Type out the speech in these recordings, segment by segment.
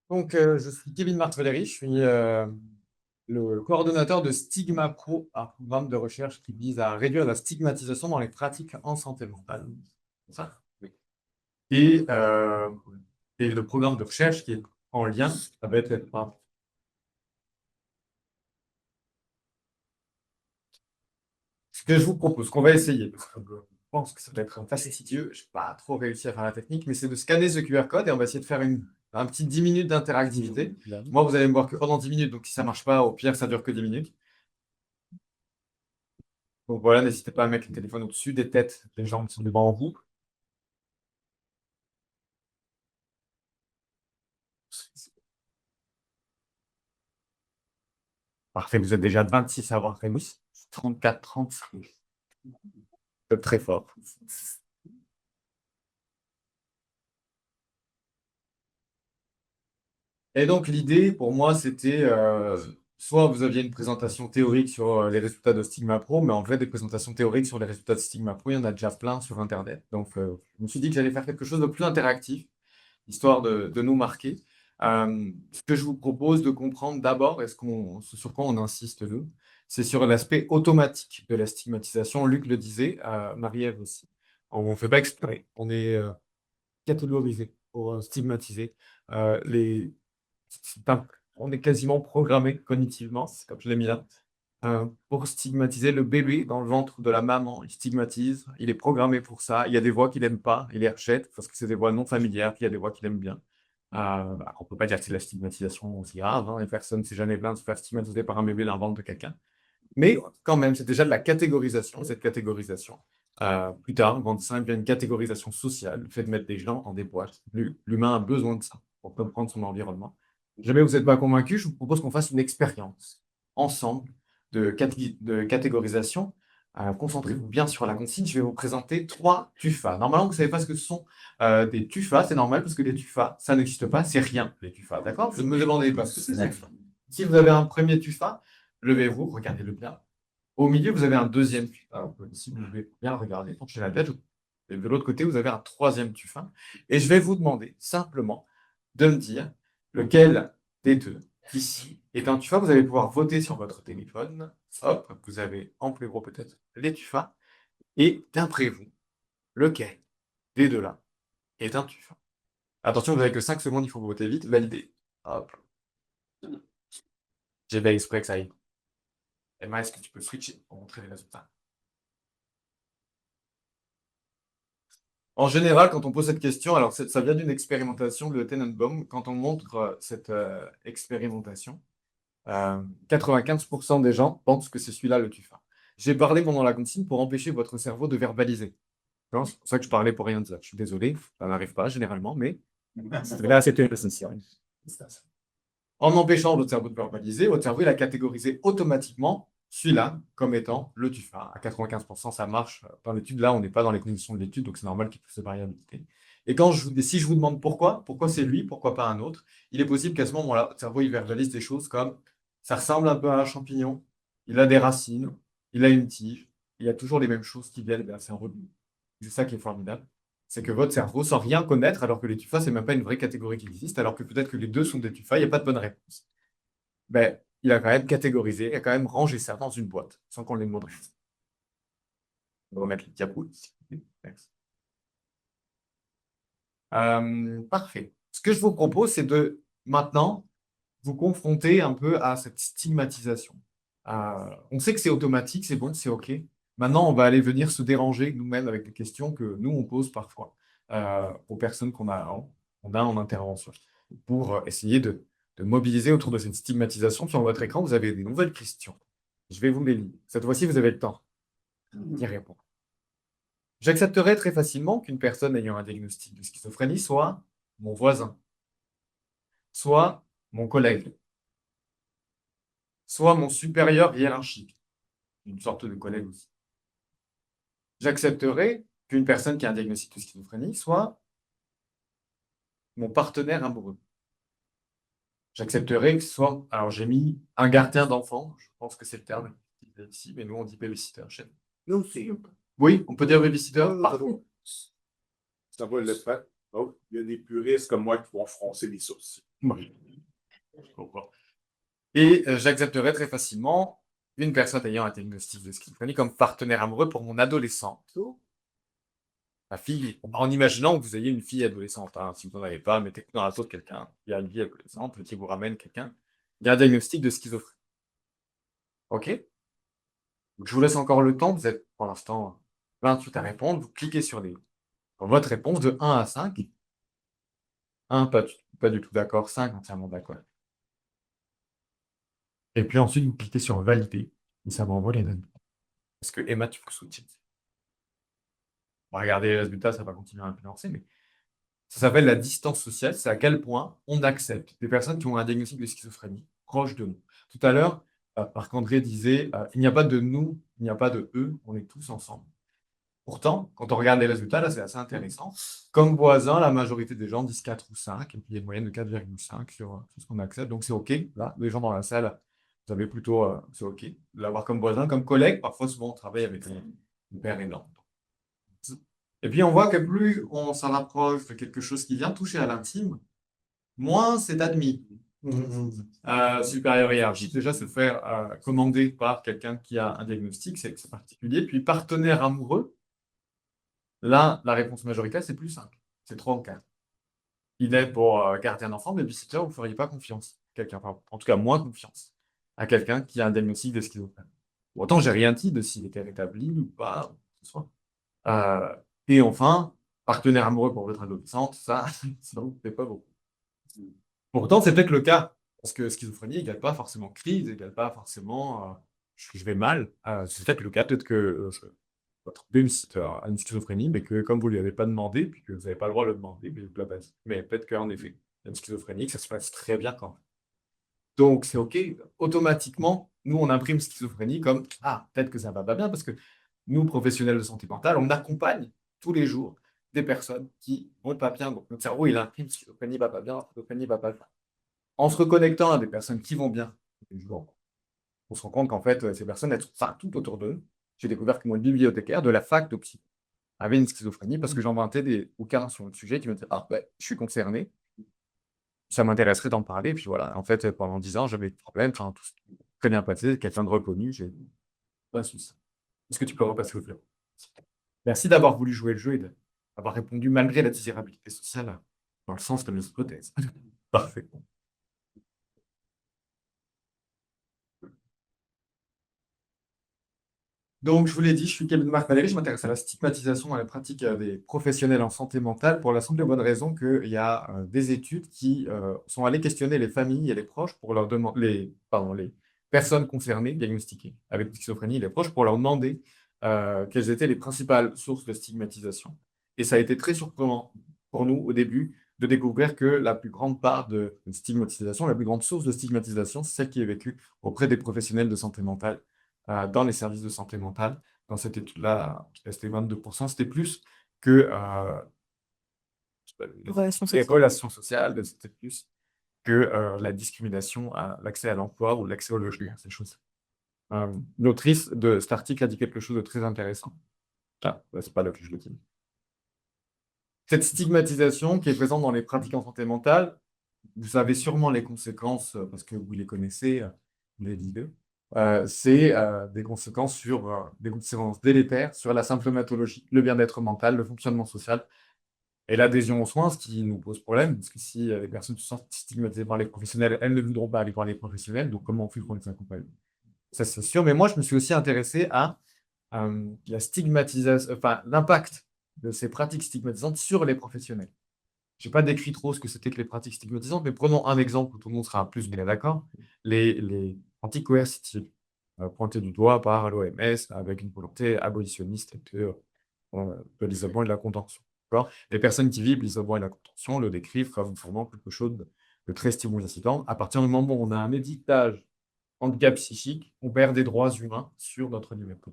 Donc, je suis Kevin Martreleri, je suis le coordonnateur de Stigma Pro, un programme de recherche qui vise à réduire la stigmatisation dans les pratiques en santé mentale. C'est ça? Oui. Et, euh, et le programme de recherche qui est en lien avec ce que je vous propose, qu'on va essayer, parce que je pense que ça va être fastidieux, je n'ai pas trop réussi à faire la technique, mais c'est de scanner ce QR code et on va essayer de faire un petit 10 minutes d'interactivité. Moi, vous allez me voir que pendant 10 minutes, donc si ça ne marche pas, au pire, ça dure que 10 minutes. Donc voilà, n'hésitez pas à mettre le téléphone au-dessus des têtes des gens qui sont devant vous. Parfait, vous êtes déjà 26 à avoir réussi. 34, 35. C'est très fort. Et donc, l'idée, pour moi, c'était soit vous aviez une présentation théorique sur les résultats de Stigma Pro, mais en fait, des présentations théoriques sur les résultats de Stigma Pro, il y en a déjà plein sur Internet. Donc, je me suis dit que j'allais faire quelque chose de plus interactif, histoire de nous marquer. Ce que je vous propose de comprendre d'abord, ce sur quoi on insiste nous, c'est sur l'aspect automatique de la stigmatisation. Luc le disait, Marie-Ève aussi. On ne fait pas exprès, on est catégorisé pour stigmatiser. Les... On est quasiment programmé cognitivement, c'est comme je l'ai mis là, pour stigmatiser le bébé dans le ventre de la maman. Il stigmatise, il est programmé pour ça. Il y a des voix qu'il n'aime pas, il les rejette parce que c'est des voix non familières, puis il y a des voix qu'il aime bien. On ne peut pas dire que c'est de la stigmatisation aussi grave. Hein. Les personnes, c'est jamais plein de se faire stigmatiser par un bébé dans le ventre de quelqu'un. Mais quand même, c'est déjà de la catégorisation, cette catégorisation. Plus tard, quand ça devient une catégorisation sociale, le fait de mettre des gens dans des boîtes. L'humain a besoin de ça pour comprendre son environnement. Jamais vous n'êtes pas convaincu, je vous propose qu'on fasse une expérience ensemble de catégorisation. Concentrez-vous bien sur la consigne. Je vais vous présenter trois TUFA. Normalement, vous ne savez pas ce que ce sont des TUFA. C'est normal parce que les TUFA, ça n'existe pas. C'est rien, les TUFA. D'accord? Je ne me demandez pas ce que c'est. Si vous avez un premier TUFA, levez-vous, regardez-le bien. Au milieu, vous avez un deuxième tuffin. Alors, si vous pouvez bien regarder, penchez la tête. Et de l'autre côté, vous avez un troisième tuffin. Et je vais vous demander simplement de me dire lequel des deux, ici, est un tuffin. Vous allez pouvoir voter sur votre téléphone. Hop, vous avez en plus gros peut-être les tuffins. Et d'après vous, lequel des deux-là est un tuffin? Attention, vous n'avez que 5 secondes, il faut voter vite. Valider. Hop. J'ai fait exprès que ça aille. Emma, est-ce que tu peux switcher pour montrer les résultats? En général, quand on pose cette question, alors ça vient d'une expérimentation de Tenenbaum. Quand on montre cette expérimentation, 95% des gens pensent que c'est celui-là le tufa. J'ai parlé pendant la consigne pour empêcher votre cerveau de verbaliser. C'est pour ça que je parlais pour rien de ça. Je suis désolé, ça n'arrive pas généralement, mais là, c'était essentiel. En empêchant votre cerveau de verbaliser, votre cerveau il a catégorisé automatiquement celui-là comme étant le tufa. À 95%, ça marche. Dans l'étude, là, on n'est pas dans les conditions de l'étude, donc c'est normal qu'il y ait plus de variabilité. Et si je vous demande pourquoi c'est lui, pourquoi pas un autre, il est possible qu'à ce moment-là, votre cerveau il verbalise des choses comme ça ressemble un peu à un champignon, il a des racines, il a une tige, il y a toujours les mêmes choses qui viennent vers le cerveau. C'est ça qui est formidable. C'est que votre cerveau, sans rien connaître, alors que les tufas, c'est même pas une vraie catégorie qui existe, alors que peut-être que les deux sont des tufas, il n'y a pas de bonne réponse. Ben, il a quand même catégorisé, il a quand même rangé ça dans une boîte, sans qu'on l'ait demandé. On va remettre le diapo ici. Merci. Parfait. Ce que je vous propose, c'est de maintenant vous confronter un peu à cette stigmatisation. On sait que c'est automatique, c'est bon, c'est OK. Maintenant, on va aller venir se déranger nous-mêmes avec des questions que nous, on pose parfois aux personnes qu'on a en intervention pour essayer de mobiliser autour de cette stigmatisation. Sur votre écran, vous avez des nouvelles questions. Je vais vous les lire. Cette fois-ci, vous avez le temps d'y répondre. J'accepterais très facilement qu'une personne ayant un diagnostic de schizophrénie soit mon voisin, soit mon collègue, soit mon supérieur hiérarchique, une sorte de collègue aussi. J'accepterais qu'une personne qui a un diagnostic de schizophrénie soit mon partenaire amoureux. J'accepterais que ce soit, alors j'ai mis un gardien d'enfant, je pense que c'est le terme ici, mais nous on dit babysitter chez nous. Nous aussi. Oui, on peut dire babysitter. Ça vaut le fait. Donc, il y a des puristes comme moi qui vont froncer les sourcils. Oui, je comprends. Et j'accepterais très facilement une personne ayant un diagnostic de schizophrénie comme partenaire amoureux pour mon adolescente. Ma fille, en imaginant que vous ayez une fille adolescente, hein. Si vous n'en avez pas, mettez dans la tête quelqu'un qui a une fille adolescente, qui vous ramène quelqu'un qui a un diagnostic de schizophrénie. OK? Donc, je vous laisse encore le temps, vous êtes pour l'instant 28 à répondre, vous cliquez sur votre réponse de 1 à 5. 1, pas du tout d'accord, 5, entièrement d'accord. Et puis ensuite, vous cliquez sur valider, et ça m'envoie les données. Est-ce que Emma, tu peux soutien? On va regarder les résultats, ça va continuer à influencer, mais ça s'appelle la distance sociale, c'est à quel point on accepte des personnes qui ont un diagnostic de schizophrénie proche de nous. Tout à l'heure, Marc-André disait, il n'y a pas de nous, il n'y a pas de eux, on est tous ensemble. Pourtant, quand on regarde les résultats, là, c'est assez intéressant. Comme voisin, la majorité des gens disent 4 ou 5, et puis il y a une moyenne de 4,5 sur ce qu'on accepte. Donc c'est OK. Là, les gens dans la salle, vous avez plutôt, c'est OK de l'avoir comme voisin, comme collègue. Parfois, souvent, on travaille avec une paire énorme. Et puis, on voit que plus on s'en rapproche de quelque chose qui vient toucher à l'intime, moins c'est admis. Supérieur hiérarchique, déjà, se faire commander par quelqu'un qui a un diagnostic, c'est particulier. Puis, partenaire amoureux, là, la réponse majoritaire, c'est plus simple. C'est 3 ou 4. Il est pour garder un enfant, babysitter, vous ne feriez pas confiance. Quelqu'un, enfin, en tout cas, moins confiance à quelqu'un qui a un diagnostic de schizophrène. Autant, j'ai rien dit de s'il était rétabli ou pas, ce soit. Euh, et enfin, partenaire amoureux pour votre adolescente, ça, ça vous fait pas beaucoup. Pourtant, c'est peut-être le cas. Parce que schizophrénie égale pas forcément crise, égale pas forcément je vais mal. C'est peut-être le cas, peut-être que votre babysitter a une schizophrénie, mais que comme vous ne lui avez pas demandé, puis que vous n'avez pas le droit de le demander, mais vous la passez. Mais peut-être qu'en effet, il y a une schizophrénie, que ça se passe très bien quand même. Donc c'est OK. Automatiquement, nous, on imprime schizophrénie comme ah, peut-être que ça va pas bien, parce que nous, professionnels de santé mentale, on accompagne tous les jours des personnes qui vont pas bien. Donc notre cerveau, il imprime schizophrénie va pas bien, schizophrénie va pas bien. En se reconnectant à des personnes qui vont bien tous les jours, on se rend compte qu'en fait, ces personnes, elles sont tout autour d'eux. J'ai découvert que mon bibliothécaire de la fac de psy avait une schizophrénie parce que j'inventais des bouquins sur le sujet qui me disaient ah, ouais, je suis concerné, ça m'intéresserait d'en parler. Puis voilà, en fait, pendant 10 ans, j'avais des problèmes, enfin, tout s'est très bien passé, quelqu'un de reconnu, j'ai pas de souci. Est-ce que tu peux repasser au fleur? Merci d'avoir voulu jouer le jeu et d'avoir répondu malgré la désirabilité sociale dans le sens de nos hypothèses. Parfait. Donc, je vous l'ai dit, je suis Kevin Marc Valéry, je m'intéresse à la stigmatisation et à la pratique des professionnels en santé mentale pour la simple et bonne raison qu'il y a des études qui sont allées questionner les familles et les proches pour leur demander, les personnes concernées, diagnostiquées avec schizophrénie et les proches, pour leur demander quelles étaient les principales sources de stigmatisation. Et ça a été très surprenant pour nous au début de découvrir que la plus grande part de stigmatisation, la plus grande source de stigmatisation, c'est celle qui est vécue auprès des professionnels de santé mentale dans les services de santé mentale. Dans cette étude-là, c'était 22%, c'était plus que Relation les sociale. relations sociales, c'était plus que la discrimination à l'accès à l'emploi ou l'accès au logement, ces choses. L'autrice de cet article a dit quelque chose de très intéressant. Ah, c'est pas là que je le dis. Cette stigmatisation qui est présente dans les pratiques en santé mentale, vous savez sûrement les conséquences parce que vous les connaissez, vous les vivez. C'est des conséquences sur des conséquences délétères sur la symptomatologie, le bien-être mental, le fonctionnement social et l'adhésion aux soins, ce qui nous pose problème, parce que si les personnes se sentent stigmatisées par les professionnels, elles ne voudront pas aller voir les professionnels, donc comment on fait pour les accompagner? Ça, c'est sûr, mais moi, je me suis aussi intéressé à la stigmatisation, enfin, l'impact de ces pratiques stigmatisantes sur les professionnels. Je n'ai pas décrit trop ce que c'était que les pratiques stigmatisantes, mais prenons un exemple où tout le monde sera plus bien d'accord. Les pratiques coercitives, pointées du doigt par l'OMS avec une volonté abolitionniste de l'isolement et de la contention. D'accord. Les personnes qui vivent l'isolement et la contention le décrivent comme vraiment quelque chose de très stimulant. À partir du moment où on a un étiquetage handicap psychique, on perd des droits humains sur notre liberté.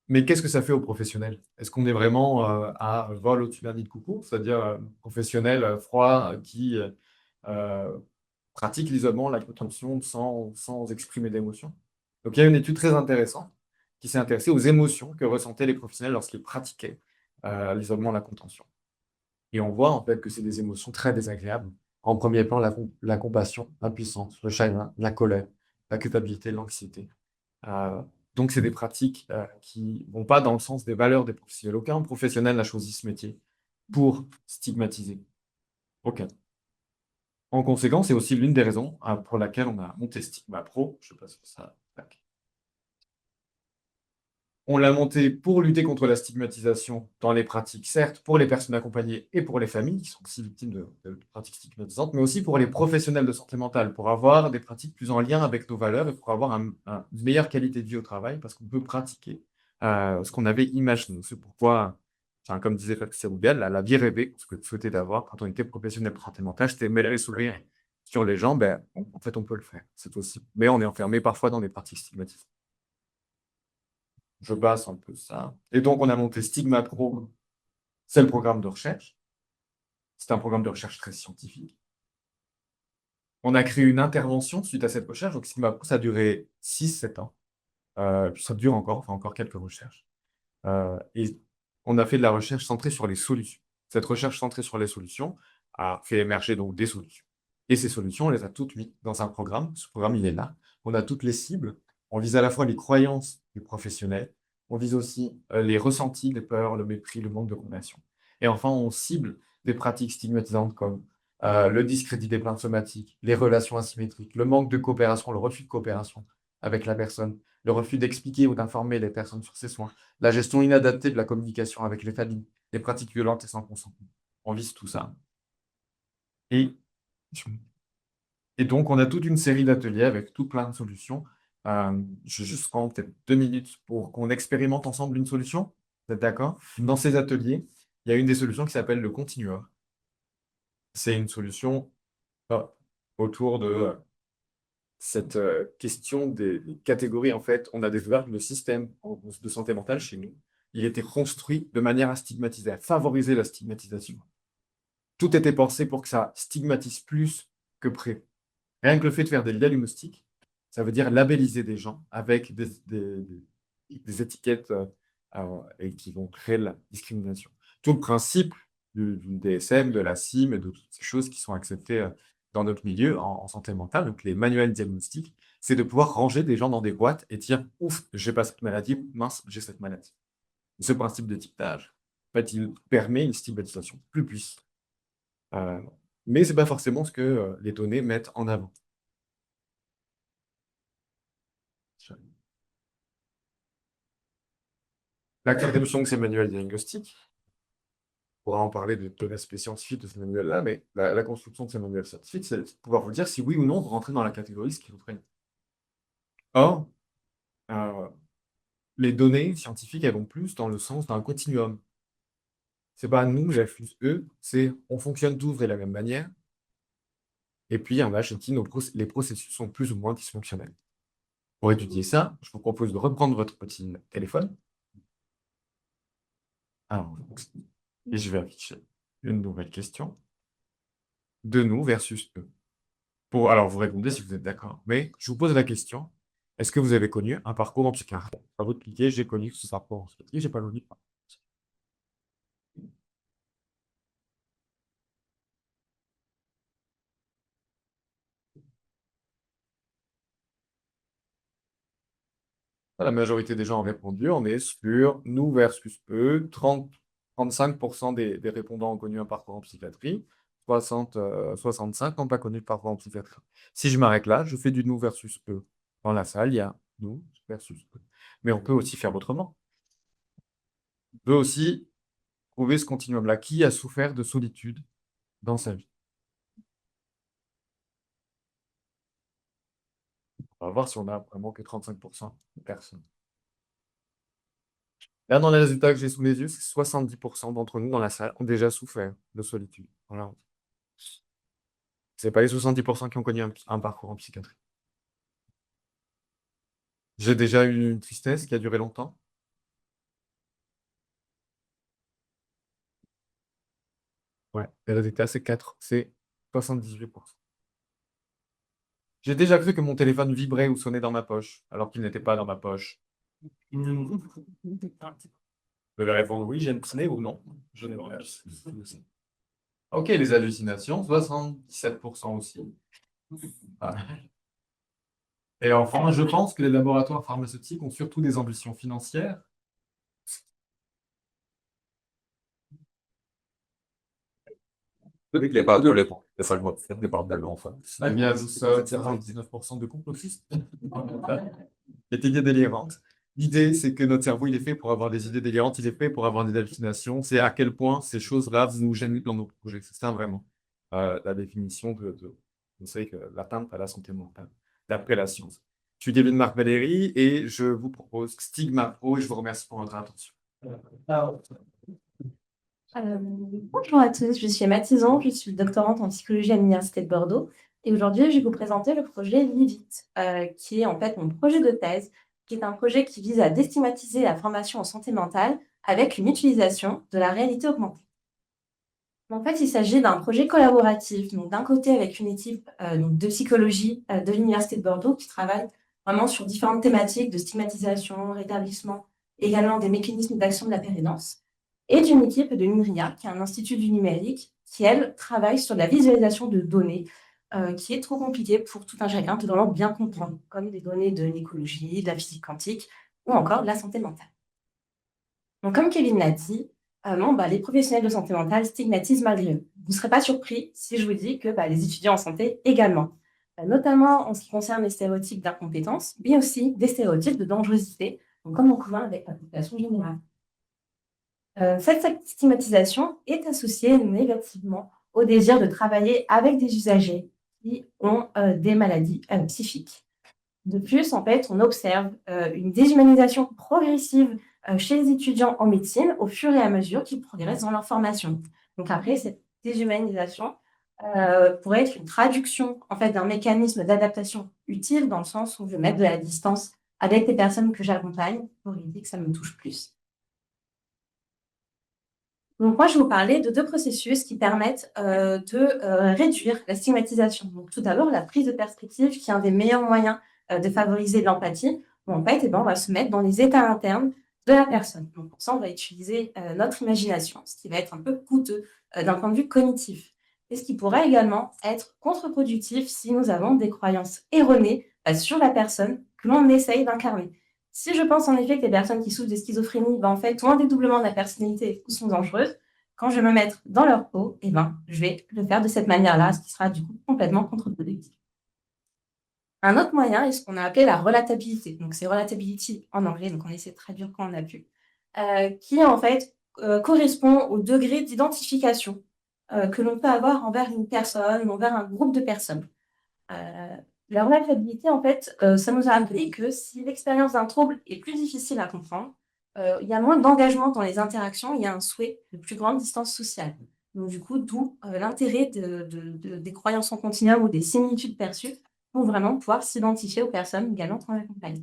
Mais qu'est-ce que ça fait aux professionnels? Est-ce qu'on est vraiment à vol au-dessus d'un nid de coucou, c'est-à-dire professionnel froid qui pratique l'isolement, la contention sans exprimer d'émotion? Donc il y a une étude très intéressante qui s'est intéressée aux émotions que ressentaient les professionnels lorsqu'ils pratiquaient l'isolement, la contention. Et on voit en fait que c'est des émotions très désagréables. En premier plan, la compassion, l'impuissance, le chagrin, la colère, la culpabilité, l'anxiété. Euh, donc, c'est des pratiques qui vont pas dans le sens des valeurs des professionnels. Aucun professionnel n'a choisi ce métier pour stigmatiser. Aucun. En conséquence, c'est aussi l'une des raisons pour laquelle on a monté Stigma Pro. Je sais pas si ça. Tac. On l'a monté pour lutter contre la stigmatisation dans les pratiques, certes, pour les personnes accompagnées et pour les familles qui sont aussi victimes de pratiques stigmatisantes, mais aussi pour les professionnels de santé mentale, pour avoir des pratiques plus en lien avec nos valeurs et pour avoir une meilleure qualité de vie au travail, parce qu'on peut pratiquer ce qu'on avait imaginé. C'est pourquoi, enfin, comme disait Patricia Roubial, la vie rêvée, ce que tu souhaitais d'avoir quand on était professionnel de santé mentale, c'était mettre les sourires sur les gens, ben, en fait, on peut le faire, c'est possible. Mais on est enfermé parfois dans des pratiques stigmatisantes. Je base un peu ça. Et donc, on a monté Stigma Pro, c'est le programme de recherche. C'est un programme de recherche très scientifique. On a créé une intervention suite à cette recherche. Donc, Stigma Pro, ça a duré 6-7 ans. Puis ça dure encore, enfin encore quelques recherches. Et on a fait de la recherche centrée sur les solutions. Cette recherche centrée sur les solutions a fait émerger donc des solutions. Et ces solutions, on les a toutes mises dans un programme. Ce programme, il est là. On a toutes les cibles. On vise à la fois les croyances du professionnel. On vise aussi les ressentis, les peurs, le mépris, le manque de compassion. Et enfin, on cible des pratiques stigmatisantes comme le discrédit des plaintes somatiques, les relations asymétriques, le manque de coopération, le refus de coopération avec la personne, le refus d'expliquer ou d'informer les personnes sur ses soins, la gestion inadaptée de la communication avec les familles, les pratiques violentes et sans consentement. On vise tout ça. Et, et donc, on a toute une série d'ateliers avec tout plein de solutions. Je vais juste prendre peut-être 2 minutes pour qu'on expérimente ensemble une solution. Vous êtes d'accord? Dans ces ateliers, il y a une des solutions qui s'appelle le continuum. C'est une solution euh, autour de cette question des catégories. En fait, on a découvert que le système de santé mentale chez nous, il était construit de manière à stigmatiser, à favoriser la stigmatisation. Tout était pensé pour que ça stigmatise plus que près. Rien que le fait de faire des diagnostics, ça veut dire labelliser des gens avec des étiquettes et qui vont créer la discrimination. Tout le principe du DSM, de la CIM et de toutes ces choses qui sont acceptées dans notre milieu en santé mentale, donc les manuels diagnostiques, c'est de pouvoir ranger des gens dans des boîtes et dire ouf, j'ai pas cette maladie, mince, j'ai cette maladie. Ce principe d'étiquetage, en fait, il permet une stigmatisation plus puissante. Euh, mais ce n'est pas forcément ce que les données mettent en avant. La contribution de ces manuels diagnostiques, on pourra en parler de l'aspect scientifique de ces manuels-là, mais la construction de ces manuels scientifiques, c'est de pouvoir vous dire si oui ou non vous rentrez dans la catégorie schizophrénie. Or, euh, les données scientifiques, elles vont plus dans le sens d'un continuum. C'est pas nous, F plus eux, c'est on fonctionne tous de la même manière, et puis on a chez qui les processus sont plus ou moins dysfonctionnels. Pour étudier ça, je vous propose de reprendre votre petit téléphone. Alors, et je vais afficher une nouvelle question. De nous versus eux. Alors, vous répondez si vous êtes d'accord. Mais je vous pose la question. Est-ce que vous avez connu un parcours en psychiatrie? À vous de cliquer, j'ai connu ce parcours en psychiatrie, j'ai pas connu. La majorité des gens ont répondu. On est sur nous versus eux. 35% des répondants ont connu un parcours en psychiatrie. 65 n'ont pas connu de parcours en psychiatrie. Si je m'arrête là, je fais du nous versus eux. Dans la salle, il y a nous versus eux. Mais on peut aussi faire autrement. On peut aussi trouver ce continuum-là. Qui a souffert de solitude dans sa vie? On va voir si on a vraiment que 35% de personnes. Là, dans les résultats que j'ai sous les yeux, c'est 70% d'entre nous dans la salle ont déjà souffert de solitude. Voilà. C'est pas les 70% qui ont connu un parcours en psychiatrie. J'ai déjà eu une tristesse qui a duré longtemps. Ouais, les résultats, c'est 78%. J'ai déjà cru que mon téléphone vibrait ou sonnait dans ma poche, alors qu'il n'était pas dans ma poche. Vous devez répondre oui, j'ai une ou non. Je n'ai pas. Ok, les hallucinations, 77% aussi. Ah. Et enfin, je pense que les laboratoires pharmaceutiques ont surtout des ambitions financières. Avec les pas tous les points. C'est ça que moi, c'est des parts enfin. Eh bien, nous sommes 19% de complotistes. Cette idée délirante. L'idée, c'est que notre cerveau, il est fait pour avoir des idées délirantes, il est fait pour avoir des hallucinations. C'est à quel point ces choses-là nous gênent dans nos projets. C'est ça vraiment la définition vous savez que l'atteinte à la santé mentale, d'après la science. Je suis Kevin Marc Valéry et je vous propose Stigma Pro et je vous remercie pour votre attention. Bonjour à tous, je suis Emma Tison, je suis doctorante en psychologie à l'Université de Bordeaux et aujourd'hui je vais vous présenter le projet Livit, qui est en fait mon projet de thèse, qui est un projet qui vise à déstigmatiser la formation en santé mentale avec une utilisation de la réalité augmentée. En fait, il s'agit d'un projet collaboratif, donc d'un côté avec une équipe donc de psychologie de l'Université de Bordeaux qui travaille vraiment sur différentes thématiques de stigmatisation, rétablissement, également des mécanismes d'action de la pérénance, et d'une équipe de l'INRIA, qui est un institut du numérique, qui, elle, travaille sur la visualisation de données, qui est trop compliquée pour tout un chacun de vraiment bien comprendre, comme des données de l'écologie, de la physique quantique, ou encore de la santé mentale. Donc, comme Kevin l'a dit, les professionnels de santé mentale stigmatisent malgré eux. Vous ne serez pas surpris si je vous dis que les étudiants en santé également, notamment en ce qui concerne les stéréotypes d'incompétence, mais aussi des stéréotypes de dangerosité, donc comme en commun avec la population générale. Cette stigmatisation est associée négativement au désir de travailler avec des usagers qui ont des maladies psychiques. De plus, en fait, on observe une déshumanisation progressive chez les étudiants en médecine au fur et à mesure qu'ils progressent dans leur formation. Donc après, cette déshumanisation pourrait être une traduction en fait d'un mécanisme d'adaptation utile dans le sens où je vais mettre de la distance avec les personnes que j'accompagne pour éviter que ça me touche plus. Donc moi, je vais vous parler de deux processus qui permettent de réduire la stigmatisation. Donc tout d'abord, la prise de perspective, qui est un des meilleurs moyens de favoriser l'empathie, où en fait, on va se mettre dans les états internes de la personne. Donc pour ça, on va utiliser notre imagination, ce qui va être un peu coûteux d'un point de vue cognitif. Et ce qui pourrait également être contre-productif si nous avons des croyances erronées sur la personne que l'on essaye d'incarner. Si je pense en effet que les personnes qui souffrent de schizophrénie, en fait, ont un dédoublement de la personnalité ou sont dangereuses, quand je vais me mettre dans leur peau, je vais le faire de cette manière-là, ce qui sera du coup complètement contre-productif. Un autre moyen est ce qu'on a appelé la relatabilité. Donc, c'est relatability en anglais, donc on essaie de traduire quand on a pu, qui en fait correspond au degré d'identification que l'on peut avoir envers une personne ou envers un groupe de personnes. La relatabilité, en fait, ça nous a appris que si l'expérience d'un trouble est plus difficile à comprendre, il y a moins d'engagement dans les interactions, il y a un souhait de plus grande distance sociale. Donc, du coup, d'où l'intérêt des croyances en continuum ou des similitudes perçues pour vraiment pouvoir s'identifier aux personnes également qu'on accompagne.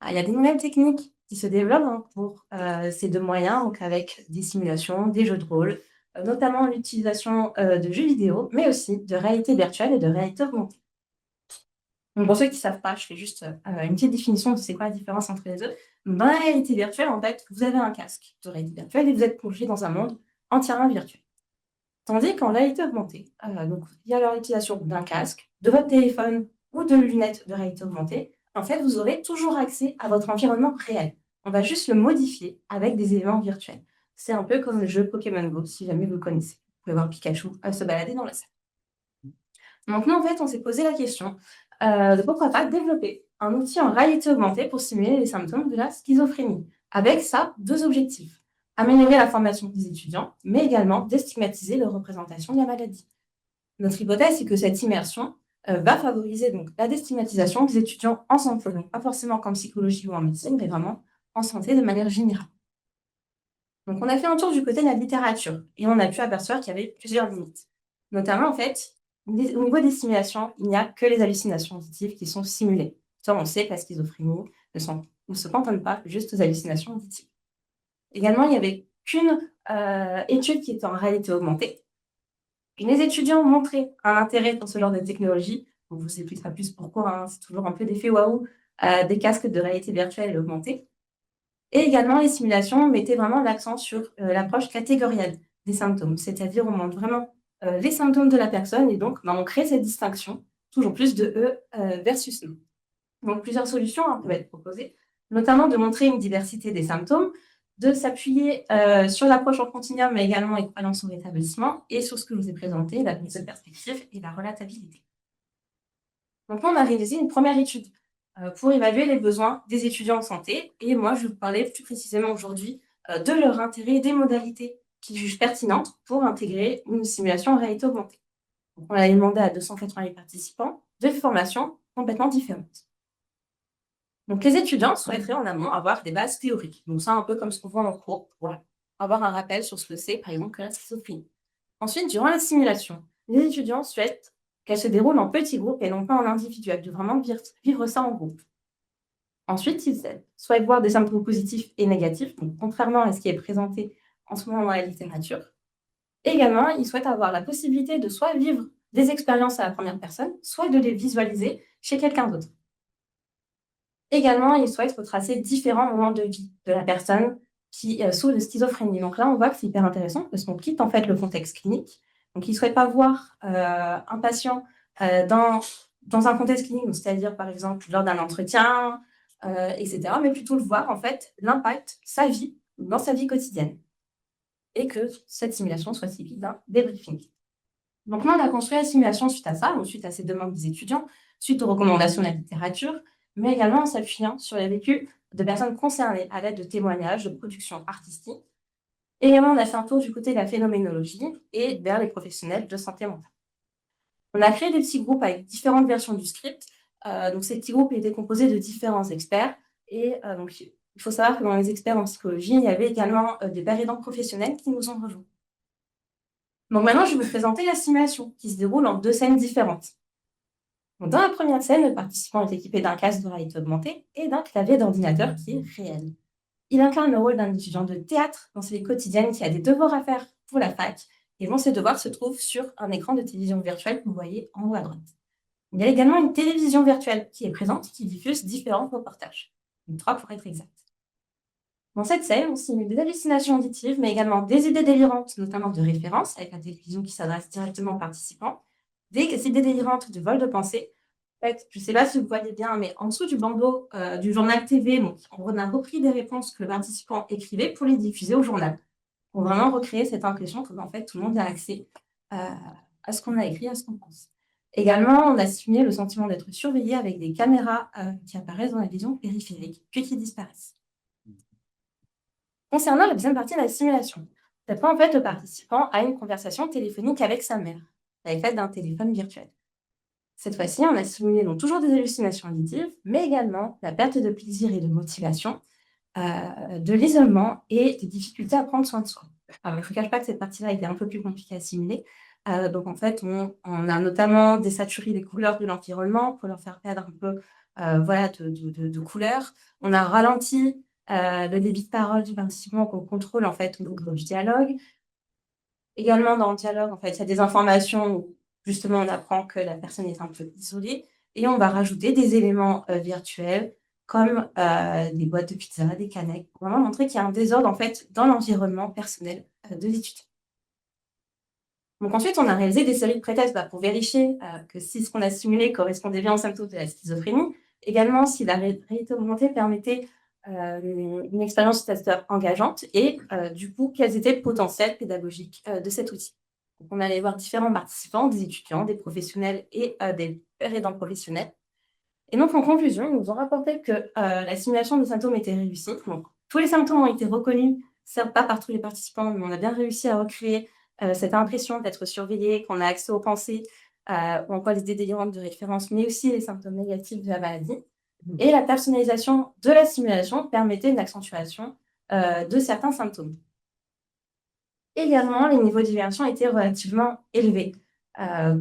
Il y a des nouvelles techniques qui se développent pour ces deux moyens, donc avec des simulations, des jeux de rôle, notamment l'utilisation de jeux vidéo, mais aussi de réalité virtuelle et de réalité augmentée. Donc, pour ceux qui ne savent pas, je fais juste une petite définition de c'est quoi la différence entre les deux. Donc, dans la réalité virtuelle, en fait, vous avez un casque de réalité virtuelle et vous êtes plongé dans un monde entièrement virtuel. Tandis qu'en réalité augmentée, donc, il y a l'utilisation d'un casque, de votre téléphone ou de lunettes de réalité augmentée. En fait, vous aurez toujours accès à votre environnement réel. On va juste le modifier avec des éléments virtuels. C'est un peu comme le jeu Pokémon Go, si jamais vous le connaissez. Vous pouvez voir Pikachu se balader dans la salle. Donc, nous, en fait, on s'est posé la question de pourquoi pas développer un outil en réalité augmentée pour simuler les symptômes de la schizophrénie. Avec ça, deux objectifs. Améliorer la formation des étudiants, mais également déstigmatiser leur représentation de la maladie. Notre hypothèse, c'est que cette immersion va favoriser donc la déstigmatisation des étudiants en santé, donc pas forcément qu'en psychologie ou en médecine, mais vraiment en santé de manière générale. Donc, on a fait un tour du côté de la littérature et on a pu apercevoir qu'il y avait plusieurs limites. Notamment, en fait, au niveau des simulations, il n'y a que les hallucinations auditives qui sont simulées. Ça, on sait que la schizophrénie ne se cantonne pas juste aux hallucinations auditives. Également, il n'y avait qu'une étude qui était en réalité augmentée. Et les étudiants ont montré un intérêt pour ce genre de technologie. On vous expliquera plus pourquoi. C'est toujours un peu d'effet waouh des casques de réalité virtuelle augmentée. Et également, les simulations mettaient vraiment l'accent sur l'approche catégorielle des symptômes, c'est-à-dire on montre vraiment les symptômes de la personne et donc on crée cette distinction, toujours plus de eux versus nous. Donc plusieurs solutions peuvent être proposées, notamment de montrer une diversité des symptômes, de s'appuyer sur l'approche en continuum, mais également les croyances au rétablissement, et sur ce que je vous ai présenté, la mise en perspective et la relatabilité. Donc là, on a réalisé une première étude pour évaluer les besoins des étudiants en santé, et moi, je vais vous parler plus précisément aujourd'hui de leur intérêt et des modalités qu'ils jugent pertinentes pour intégrer une simulation en réalité augmentée. Donc, on a demandé à 288 participants de formations complètement différentes. Donc, les étudiants souhaiteraient en amont avoir des bases théoriques. Donc, ça, un peu comme ce qu'on voit en cours, pour avoir un rappel sur ce que c'est, par exemple, que la schizophrénie. Ensuite, durant la simulation, les étudiants souhaitent qu'elle se déroule en petits groupes et non pas en individuel, de vraiment vivre ça en groupe. Ensuite, ils souhaitent voir des symptômes positifs et négatifs, donc contrairement à ce qui est présenté en ce moment dans la littérature. Également, ils souhaitent avoir la possibilité de soit vivre des expériences à la première personne, soit de les visualiser chez quelqu'un d'autre. Également, ils souhaitent retracer différents moments de vie de la personne qui souffre de schizophrénie. Donc là, on voit que c'est hyper intéressant parce qu'on quitte en fait le contexte clinique. Donc, ils ne souhaitent pas voir un patient dans un contexte clinique, c'est-à-dire par exemple lors d'un entretien, etc., mais plutôt le voir en fait l'impact, sa vie, dans sa vie quotidienne. Et que cette simulation soit suivie d'un débriefing. Donc là, on a construit la simulation suite à ça, donc suite à ces demandes des étudiants, suite aux recommandations de la littérature, mais également en s'appuyant sur les vécus de personnes concernées à l'aide de témoignages, de productions artistiques. Et également, on a fait un tour du côté de la phénoménologie et vers les professionnels de santé mentale. On a créé des petits groupes avec différentes versions du script. Donc, ces petits groupes étaient composés de différents experts. Et donc, il faut savoir que dans les experts en psychologie, il y avait également des aidants professionnels qui nous ont rejoints. Donc maintenant, je vais vous présenter la simulation qui se déroule en 2 scènes différentes. Donc, dans la première scène, le participant est équipé d'un casque de réalité augmentée et d'un clavier d'ordinateur qui est réel. Il incarne le rôle d'un étudiant de théâtre dans sa vie quotidienne qui a des devoirs à faire pour la fac. Et dont ces devoirs se trouvent sur un écran de télévision virtuelle que vous voyez en haut à droite. Il y a également une télévision virtuelle qui est présente, qui diffuse différents reportages. 3 pour être exact. Dans cette scène, on simule des hallucinations auditives, mais également des idées délirantes, notamment de référence, avec la télévision qui s'adresse directement aux participants, des idées délirantes de vol de pensée. En fait, je ne sais pas si vous voyez bien, mais en dessous du bandeau du journal TV, on a repris des réponses que le participant écrivait pour les diffuser au journal. Pour vraiment recréer cette impression que en fait, tout le monde a accès à ce qu'on a écrit, à ce qu'on pense. Également, on a simulé le sentiment d'être surveillé avec des caméras qui apparaissent dans la vision périphérique, puis qui disparaissent. Concernant la deuxième partie de la simulation, cette fois, en fait, le participant a une conversation téléphonique avec sa mère, avec l'aide d'un téléphone virtuel. Cette fois-ci, on a simulé donc toujours des hallucinations auditives, mais également la perte de plaisir et de motivation, de l'isolement et des difficultés à prendre soin de soi. Alors, je ne vous cache pas que cette partie-là était un peu plus compliquée à simuler. Donc, en fait, on a notamment désaturé les couleurs de l'environnement pour leur faire perdre un peu de couleurs. On a ralenti le débit de parole du participant qu'on contrôle en fait au niveau du dialogue. Également, dans le dialogue, en fait, il y a des informations où justement on apprend que la personne est un peu isolée et on va rajouter des éléments virtuels comme des boîtes de pizza, des canettes, pour vraiment montrer qu'il y a un désordre en fait dans l'environnement personnel de l'étudiant. Donc ensuite, on a réalisé des séries de pré-tests pour vérifier que si ce qu'on a simulé correspondait bien aux symptômes de la schizophrénie, également si la réalité augmentée permettait une expérience utilisateur engageante et du coup, quels étaient le potentiel pédagogique de cet outil. Donc, on allait voir différents participants, des étudiants, des professionnels et des aidants professionnels. Et donc, en conclusion, ils nous ont rapporté que la simulation de symptômes était réussie. Donc, tous les symptômes ont été reconnus, certes pas par tous les participants, mais on a bien réussi à recréer cette impression d'être surveillé, qu'on a accès aux pensées, ou encore les idées délirantes de référence, mais aussi les symptômes négatifs de la maladie. Et la personnalisation de la simulation permettait une accentuation de certains symptômes. Également, les niveaux de diversion étaient relativement élevés.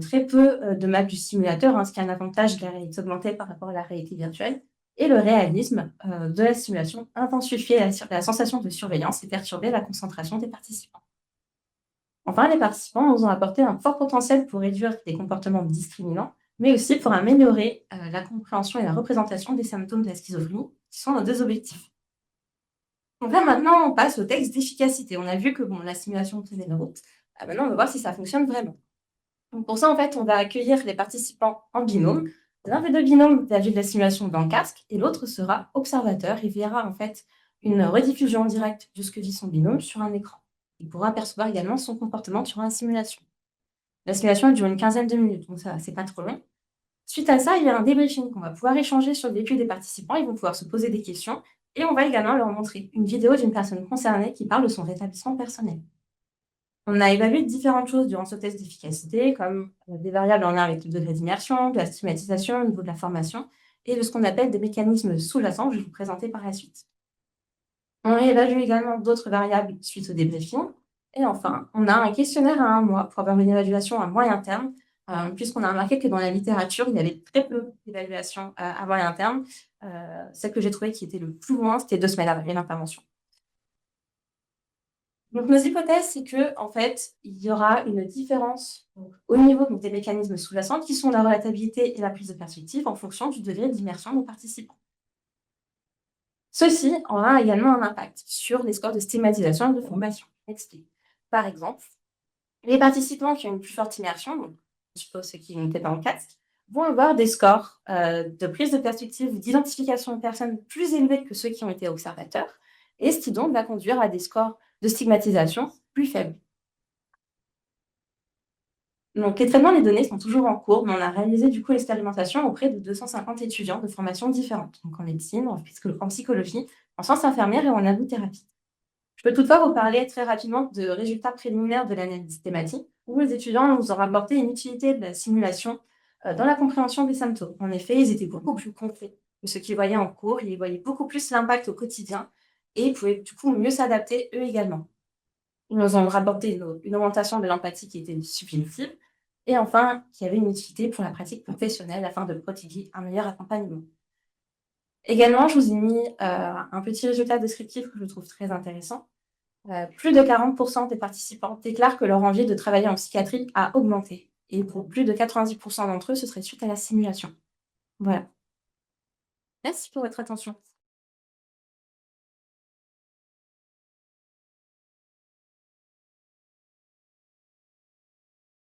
Très peu de maps du simulateur, ce qui est un avantage de la réalité augmentée par rapport à la réalité virtuelle. Et le réalisme de la simulation intensifiait la sensation de surveillance et perturbait la concentration des participants. Enfin, les participants nous ont apporté un fort potentiel pour réduire les comportements discriminants, mais aussi pour améliorer la compréhension et la représentation des symptômes de la schizophrénie, qui sont nos 2 objectifs. Donc là, maintenant, on passe au texte d'efficacité. On a vu que la simulation tenait la route. Maintenant, on va voir si ça fonctionne vraiment. Donc pour ça, en fait, on va accueillir les participants en binôme. L'un des 2 binômes va vivre la simulation dans le casque et l'autre sera observateur et verra en fait une rediffusion en direct de ce que vit son binôme sur un écran. Il pourra percevoir également son comportement sur la simulation. La simulation elle dure une quinzaine de minutes, donc ça, c'est pas trop long. Suite à ça, il y a un débriefing. On va pouvoir échanger sur le vécu des participants, ils vont pouvoir se poser des questions et on va également leur montrer une vidéo d'une personne concernée qui parle de son rétablissement personnel. On a évalué différentes choses durant ce test d'efficacité, comme des variables en lien avec le degré d'immersion, de la stigmatisation au niveau de la formation et de ce qu'on appelle des mécanismes sous-jacents que je vais vous présenter par la suite. On a évalué également d'autres variables suite au débriefing. Et enfin, on a un questionnaire à 1 mois pour avoir une évaluation à moyen terme, puisqu'on a remarqué que dans la littérature, il y avait très peu d'évaluations à moyen terme. Celle que j'ai trouvée qui était le plus loin, c'était 2 semaines après l'intervention. Donc nos hypothèses, c'est que en fait, il y aura une différence au niveau donc, des mécanismes sous-jacents qui sont la relatabilité et la prise de perspective en fonction du degré d'immersion des participants. Ceci aura également un impact sur les scores de stigmatisation et de formation. J'explique. Par exemple, les participants qui ont une plus forte immersion, donc je suppose ceux qui n'étaient pas en casque, vont avoir des scores de prise de perspective ou d'identification de personnes plus élevés que ceux qui ont été observateurs, et ce qui donc va conduire à des scores de stigmatisation plus faibles. Donc, les traitements des données sont toujours en cours, mais on a réalisé du coup l'expérimentation auprès de 250 étudiants de formations différentes, donc en médecine, en psychologie, en sciences infirmières et en ergothérapie. Je peux toutefois vous parler très rapidement de résultats préliminaires de l'analyse thématique, où les étudiants nous ont rapporté une utilité de la simulation dans la compréhension des symptômes. En effet, ils étaient beaucoup plus concrets que ce qu'ils voyaient en cours, ils voyaient beaucoup plus l'impact au quotidien et ils pouvaient du coup mieux s'adapter eux également. Ils nous ont rapporté une augmentation de l'empathie qui était subjective et enfin, qu'il y avait une utilité pour la pratique professionnelle afin de prodiguer un meilleur accompagnement. Également, je vous ai mis un petit résultat descriptif que je trouve très intéressant. Plus de 40% des participants déclarent que leur envie de travailler en psychiatrie a augmenté. Et pour plus de 90% d'entre eux, ce serait suite à la simulation. Voilà. Merci pour votre attention.